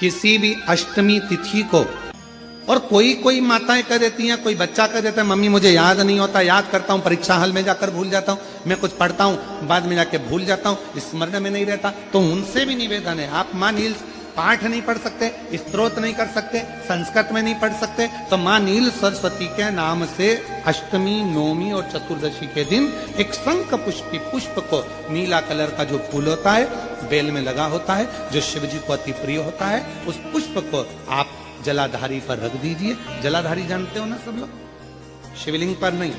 किसी भी अष्टमी तिथि को, और कोई कोई माताएं कह देती हैं, कोई बच्चा कह देता है मम्मी मुझे याद नहीं होता, याद करता हूँ परीक्षा हॉल में जाकर भूल जाता हूँ, मैं कुछ पढ़ता हूँ बाद में जाके भूल जाता हूँ, स्मरण में नहीं रहता। तो उनसे भी निवेदन है, आप माँ नील पाठ नहीं पढ़ सकते, स्तोत्र नहीं कर सकते, संस्कृत में नहीं पढ़ सकते, तो माँ नील सरस्वती के नाम से अष्टमी, नवमी और चतुर्दशी के दिन एक शंख पुष्पी पुष्प को, नीला कलर का जो फूल होता है बेल में लगा होता है, जो शिव जी को अति प्रिय होता है, उस पुष्प को आप जलाधारी पर रख दीजिए। जलाधारी जानते हो ना सब लोग, शिवलिंग पर नहीं,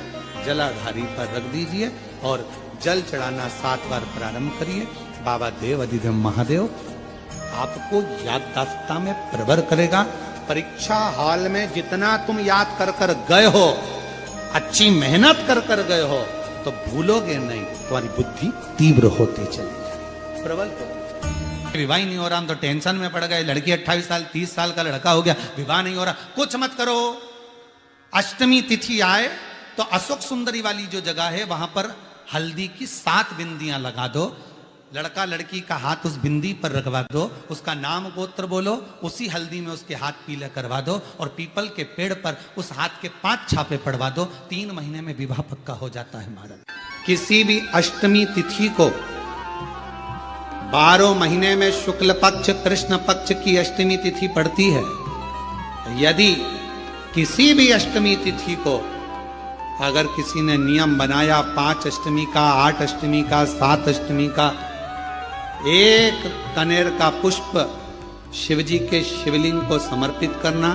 जलाधारी पर रख दीजिए और जल चढ़ाना 7 बार प्रारंभ करिए। बाबा देव अधिदेव महादेव आपको याददाश्तता में प्रवर करेगा। परीक्षा हॉल में जितना तुम याद कर कर गए हो, अच्छी मेहनत कर कर गए हो, तो भूलोगे नहीं, तुम्हारी बुद्धि तीव्र होती चलेगी, प्रबल होती। विवाह नहीं हो रहा, हम तो टेंशन में पड़ गए, लड़की 28 साल 30 साल का लड़का हो गया, विवाह नहीं हो रहा, कुछ मत करो। अष्टमी तिथि आए तो अशोक सुंदरी वाली जो जगह है वहां पर हल्दी की 7 बिंदियां लगा दो, लड़का लड़की का हाथ उस बिंदी पर रखवा दो, उसका नाम गोत्र बोलो, उसी हल्दी में उसके हाथ पीला करवा दो और पीपल के पेड़ पर उस हाथ के 5 छापे पड़वा दो। 3 महीने में विवाह पक्का हो जाता है महाराज। किसी भी अष्टमी तिथि को 12 महीने में शुक्ल पक्ष कृष्ण पक्ष की अष्टमी तिथि पड़ती है। यदि किसी भी अष्टमी तिथि को अगर किसी ने नियम बनाया 5 अष्टमी का, 8 अष्टमी का, 7 अष्टमी का, एक कनेर का पुष्प शिवजी के शिवलिंग को समर्पित करना,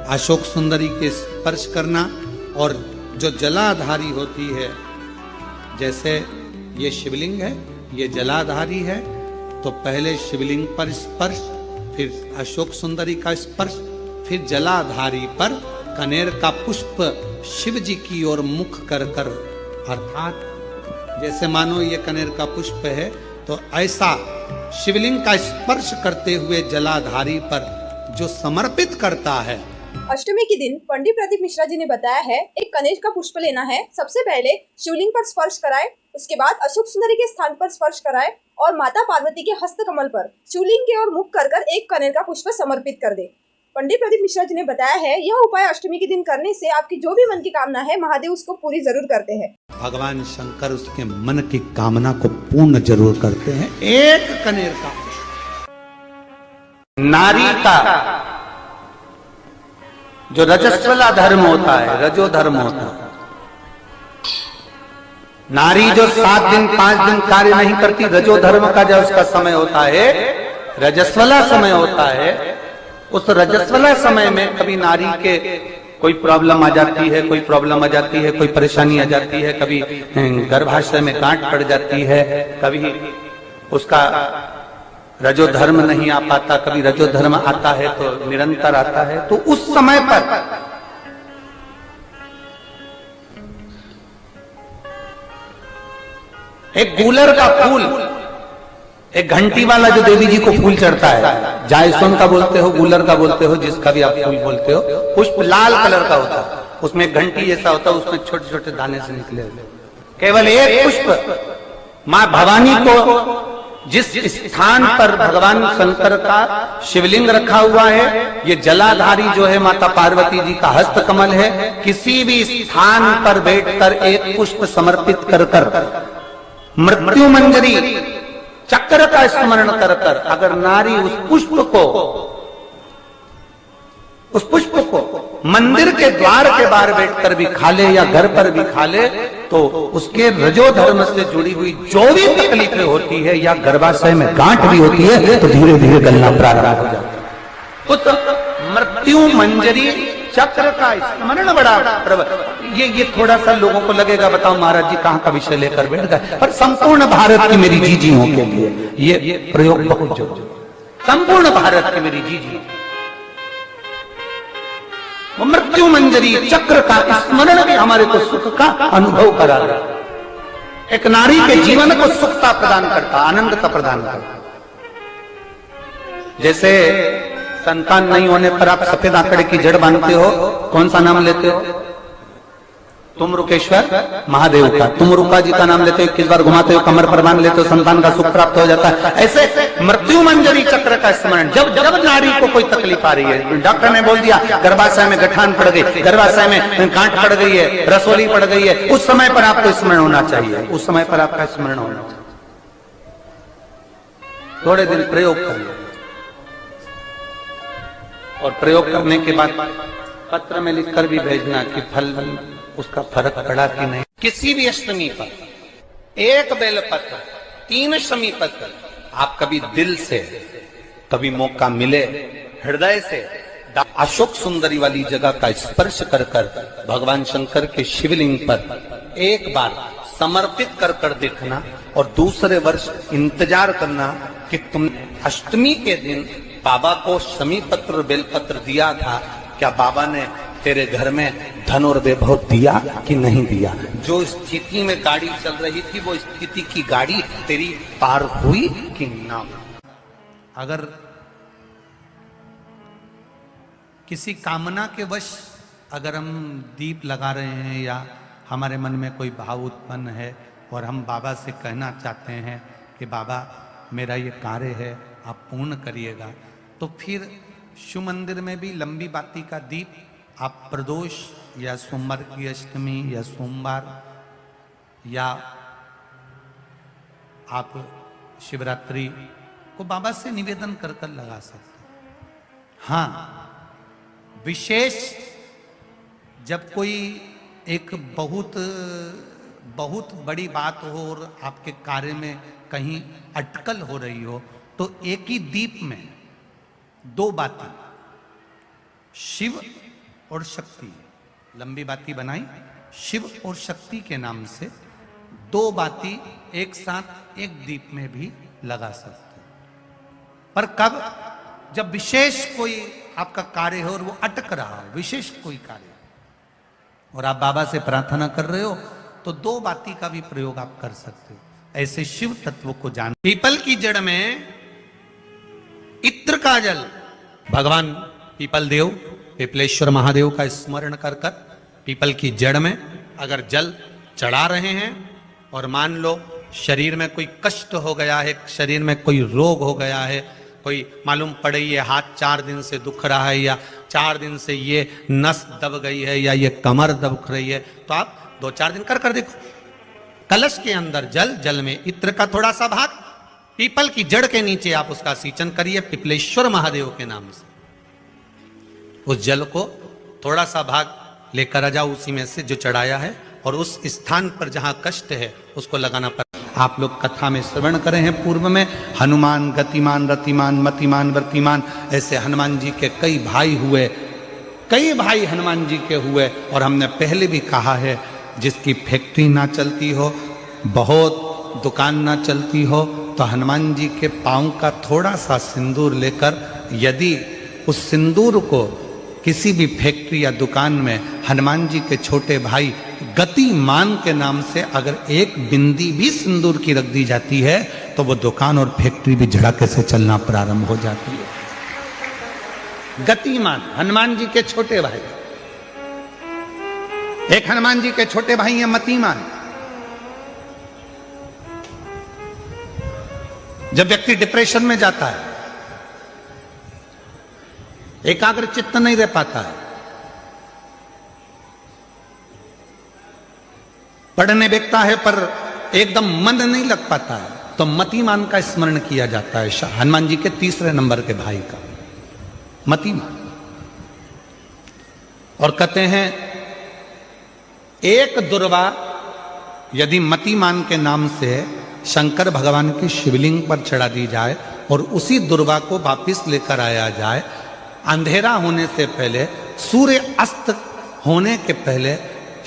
अशोक सुंदरी के स्पर्श करना, और जो जलाधारी होती है, जैसे ये शिवलिंग है, ये जलाधारी है, तो पहले शिवलिंग पर स्पर्श, फिर अशोक सुंदरी का स्पर्श, फिर जलाधारी पर कनेर का पुष्प शिव जी की ओर मुख कर कर, अर्थात जैसे मानो ये कनेर का पुष्प है, तो ऐसा शिवलिंग का स्पर्श करते हुए जलाधारी पर जो समर्पित करता है। अष्टमी के दिन पंडित प्रदीप मिश्रा जी ने बताया है, एक कनेर का पुष्प लेना है, सबसे पहले शिवलिंग पर स्पर्श कराए, उसके बाद अशोक सुंदरी के स्थान पर स्पर्श कराए और माता पार्वती के हस्त कमल पर शिवलिंग की ओर मुख कर कर एक कनेर का पुष्प समर्पित कर दे। पंडित प्रदीप मिश्रा जी ने बताया है, यह उपाय अष्टमी के दिन करने से आपकी जो भी मन की कामना है महादेव उसको पूरी जरूर करते हैं। भगवान शंकर उसके मन की कामना को पूर्ण जरूर करते हैं। एक कनेर का नारी का जो रजस्वला धर्म होता है, रजो धर्म होता है, नारी जो 7 दिन 5 दिन कार्य नहीं करती, रजो धर्म का जो उसका समय होता है, रजस्वला समय होता है, उस रजस्वला समय में कभी नारी के कोई प्रॉब्लम आ जाती है, कोई प्रॉब्लम आ जाती है, कोई परेशानी आ जाती है, कभी गर्भाशय में गांठ पड़ जाती है, कभी उसका रजो धर्म नहीं आ पाता, कभी रजो धर्म आता है तो निरंतर आता है, तो उस समय पर एक गूलर का फूल, एक घंटी वाला जो देवी जी को फूल चढ़ता है, जायसोन का बोलते हो, गूलर का बोलते हो, जिसका भी आप फूल बोलते हो, पुष्प लाल कलर का होता है, उसमें एक घंटी जैसा होता है, उसमें छोटे छोटे दाने से निकले हुए, केवल एक पुष्प मां भवानी को, जिस स्थान पर भगवान शंकर का शिवलिंग रखा हुआ है, ये जलाधारी जो है माता पार्वती जी का हस्त कमल है, किसी भी स्थान पर बैठकर एक पुष्प समर्पित कर कर मृत्यु मंजरी चक्र का स्मरण कर कर अगर नारी उस पुष्प को मंदिर के द्वार के बाहर बैठकर भी खा ले या घर पर भी खा ले, तो उसके रजो धर्म से जुड़ी हुई जो भी तकलीफें होती है या गर्भाशय में गांठ भी होती है, तो धीरे धीरे गलना प्रारंभ हो जाता है। उस मृत्यु मंजरी चक्र का स्मरण बड़ा प्रबल। ये थोड़ा सा लोगों को लगेगा, बताओ महाराज जी कहाँ का विषय लेकर बैठ गए, पर संपूर्ण भारत की मेरी जीजियों के लिए ये प्रयोग बहुत जरूरी, संपूर्ण भारत की मेरी जीजी मृत्यु मंजरी चक्र का स्मरण भी हमारे को सुख का अनुभव करा रहा है। एक नारी के जीवन को सुखता प्रदान करता, आनंदता प्रदान करता। जैसे संतान नहीं होने पर आप सफेद आंकड़े की जड़ बांधते हो, कौन सा नाम लेते हो? तुमरुकेश्वर महादेव का, तुमरुका जी का नाम लेते हो, 21 बार घुमाते हो, कमर पर बांध लेते हो, संतान का सुख प्राप्त हो जाता है। ऐसे मृत्यु मंजरी चक्र का स्मरण, जब जब नारी को कोई तकलीफ आ रही है, डॉक्टर ने बोल दिया गर्भाशय में गठान पड़ गई, गर्भाशय में गांठ पड़ गई है, रसोली पड़ गई है, उस समय पर आपको स्मरण होना चाहिए, उस समय पर आपका स्मरण होना चाहिए। थोड़े दिन प्रयोग करिए और प्रयोग करने के बाद पत्र में लिखकर भी भेजना कि फल उसका फर्क पड़ा कि नहीं। किसी भी अष्टमी पर 1 बेलपत्र, 3 शमी पत्र, आप कभी दिल से, कभी मौका मिले हृदय से अशोक सुंदरी वाली जगह का स्पर्श कर कर भगवान शंकर के शिवलिंग पर एक बार समर्पित कर कर देखना और दूसरे वर्ष इंतजार करना कि तुमने अष्टमी के दिन बाबा को शमी पत्र बेलपत्र दिया था, क्या बाबा ने तेरे घर में धन और वैभव दिया कि नहीं दिया। जो स्थिति में गाड़ी चल रही थी वो स्थिति की गाड़ी तेरी पार हुई कि ना। अगर किसी कामना के वश अगर हम दीप लगा रहे हैं या हमारे मन में कोई भाव उत्पन्न है और हम बाबा से कहना चाहते हैं कि बाबा मेरा ये कार्य है आप पूर्ण करिएगा, तो फिर शिव मंदिर में भी लंबी बाती का दीप आप प्रदोष या सोमवार की अष्टमी या सोमवार या आप शिवरात्रि को बाबा से निवेदन कर कर लगा सकते हैं। हाँ, विशेष जब कोई एक बहुत बड़ी बात हो और आपके कार्य में कहीं अटकल हो रही हो, तो एक ही दीप में 2 बाती, शिव और शक्ति, लंबी बाती बनाई शिव और शक्ति के नाम से 2 बाती एक साथ एक दीप में भी लगा सकते हैं। पर कब? जब विशेष कोई आपका कार्य हो और वो अटक रहा हो, विशेष कोई कार्य, और आप बाबा से प्रार्थना कर रहे हो, तो 2 बाती का भी प्रयोग आप कर सकते हो। ऐसे शिव तत्व को जान। पीपल की जड़ में इत्र का जल, भगवान पीपल देव पीपलेश्वर महादेव का स्मरण कर कर पीपल की जड़ में अगर जल चढ़ा रहे हैं और मान लो शरीर में कोई कष्ट हो गया है, शरीर में कोई रोग हो गया है, कोई मालूम पड़ रही है हाथ 4 दिन से दुख रहा है या 4 दिन से ये नस दब गई है या ये कमर दब रही है, तो आप 2-4 दिन कर देखो। कलश के अंदर जल में इत्र का थोड़ा सा भाग, पीपल की जड़ के नीचे आप उसका सिंचन करिए पीपलेश्वर महादेव के नाम से। उस जल को थोड़ा सा भाग लेकर आ जाओ उसी में से जो चढ़ाया है, और उस स्थान पर जहां कष्ट है उसको लगाना पड़ेगा। आप लोग कथा में श्रवण करे हैं पूर्व में, हनुमान गतिमान रतिमान मतिमान वर्तिमान, ऐसे हनुमान जी के कई भाई हुए, कई भाई हनुमान जी के हुए। और हमने पहले भी कहा है, जिसकी फैक्ट्री ना चलती हो, बहुत दुकान ना चलती हो, तो हनुमान जी के पांव का थोड़ा सा सिंदूर लेकर यदि उस सिंदूर को किसी भी फैक्ट्री या दुकान में हनुमान जी के छोटे भाई गतिमान के नाम से अगर एक बिंदी भी सिंदूर की रख दी जाती है, तो वो दुकान और फैक्ट्री भी झड़के से चलना प्रारंभ हो जाती है। गतिमान हनुमान जी के छोटे भाई, एक हनुमान जी के छोटे भाई हैं मतिमान। जब व्यक्ति डिप्रेशन में जाता है, एकाग्र चित्त नहीं रह पाता है, पढ़ने बैठता है पर एकदम मन नहीं लग पाता है, तो मतिमान का स्मरण किया जाता है, हनुमान जी के 3रे नंबर के भाई का मतिमान। और कहते हैं एक दुर्वा यदि मतिमान के नाम से शंकर भगवान की शिवलिंग पर चढ़ा दी जाए और उसी दुर्वा को वापिस लेकर आया जाए, अंधेरा होने से पहले, सूर्य अस्त होने के पहले,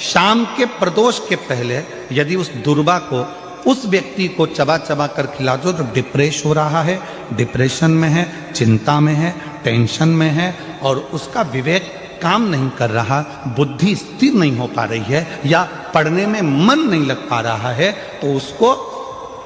शाम के प्रदोष के पहले यदि उस दुर्वा को उस व्यक्ति को चबा चबा कर खिला दो जो डिप्रेस हो रहा है, डिप्रेशन में है, चिंता में है, टेंशन में है, और उसका विवेक काम नहीं कर रहा, बुद्धि स्थिर नहीं हो पा रही है, या पढ़ने में मन नहीं लग पा रहा है, तो उसको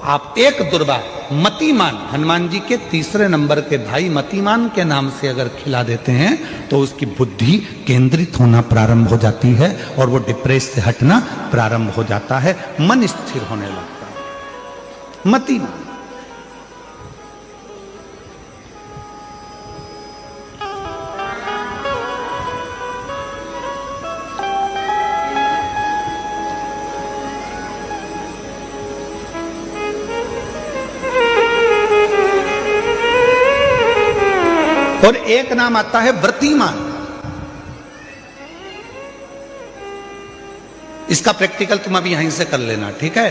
आप एक दुर्वा मतिमान, हनुमान जी के तीसरे नंबर के भाई मतिमान के नाम से अगर खिला देते हैं तो उसकी बुद्धि केंद्रित होना प्रारंभ हो जाती है और वो डिप्रेस से हटना प्रारंभ हो जाता है, मन स्थिर होने लगता है। मतिमान। और एक नाम आता है व्रतिमान। इसका प्रैक्टिकल तुम अभी यहीं से कर लेना, ठीक है?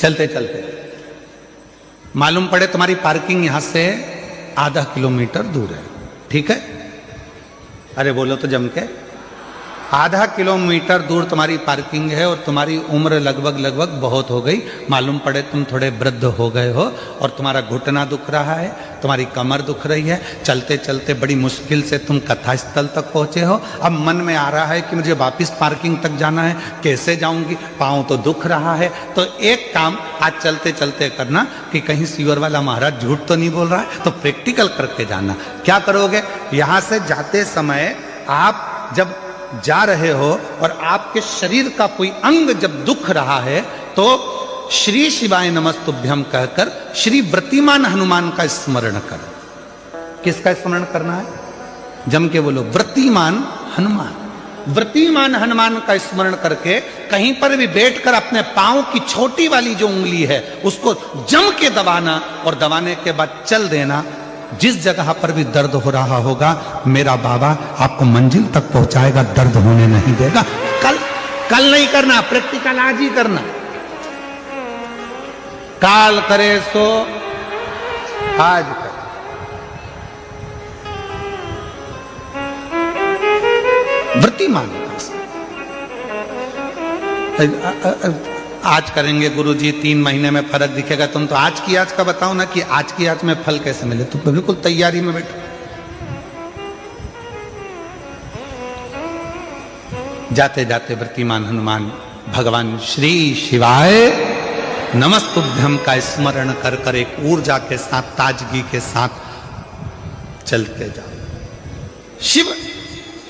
चलते चलते मालूम पड़े तुम्हारी पार्किंग यहां से आधा किलोमीटर दूर है, ठीक है? अरे बोलो तो जम के। आधा किलोमीटर दूर तुम्हारी पार्किंग है और तुम्हारी उम्र लगभग बहुत हो गई। मालूम पड़े तुम थोड़े वृद्ध हो गए हो और तुम्हारा घुटना दुख रहा है, तुम्हारी कमर दुख रही है, चलते चलते बड़ी मुश्किल से तुम कथा स्थल तक पहुंचे हो। अब मन में आ रहा है कि मुझे वापस पार्किंग तक जाना है, कैसे जाऊंगी, पाँव तो दुख रहा है। तो एक काम आज चलते चलते करना कि कहीं सीवर वाला महाराज झूठ तो नहीं बोल रहा है, तो प्रैक्टिकल करके जाना। क्या करोगे? यहां से जाते समय आप जब जा रहे हो और आपके शरीर का कोई अंग जब दुख रहा है तो श्री शिवाय नमस्तुभ्यम कहकर श्री व्रतिमान हनुमान का स्मरण कर। किसका स्मरण करना है? जम के बोलो, व्रतिमान हनुमान। व्रतिमान हनुमान का स्मरण करके कहीं पर भी बैठकर अपने पांव की छोटी वाली जो उंगली है उसको जम के दबाना और दबाने के बाद चल देना। जिस जगह पर भी दर्द हो रहा होगा मेरा बाबा आपको मंजिल तक पहुंचाएगा, दर्द होने नहीं देगा। कल नहीं करना, प्रैक्टिकल आज ही करना। काल करे सो आज कर। व्रतिमान आज करेंगे गुरुजी, 3 महीने में फर्क दिखेगा। तुम तो आज की आज का बताओ ना कि आज की आज में फल कैसे मिले। तुम बिल्कुल तैयारी में बैठो। जाते जाते व्रतिमान हनुमान भगवान श्री शिवाय नमस्तुभ्यम का स्मरण कर कर एक ऊर्जा के साथ, ताजगी के साथ चलते जाओ। शिव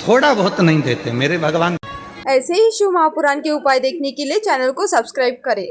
थोड़ा बहुत नहीं देते मेरे भगवान। ऐसे ही शिव महापुराण के उपाय देखने के लिए चैनल को सब्सक्राइब करें।